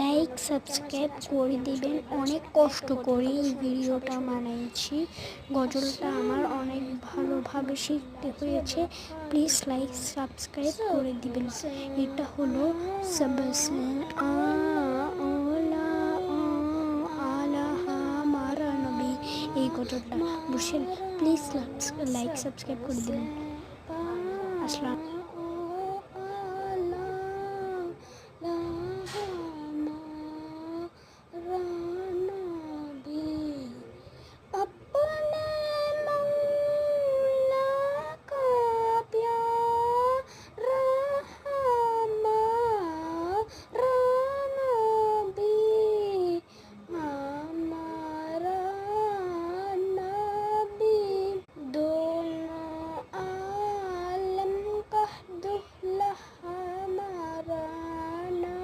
Like subscribe করে দিবেন। অনেক কষ্ট করে এই ভিডিওটা বানিয়েছি। গজলটা আমার অনেক ভালোভাবে শিখতে হয়েছে। প্লিজ লাইক সাবস্ক্রাইব করে দিবেন। এটা হলো এই গজলটা বুঝছেন। প্লিজ লাইক সাবস্ক্রাইব করে দিবেন। আসসালাম।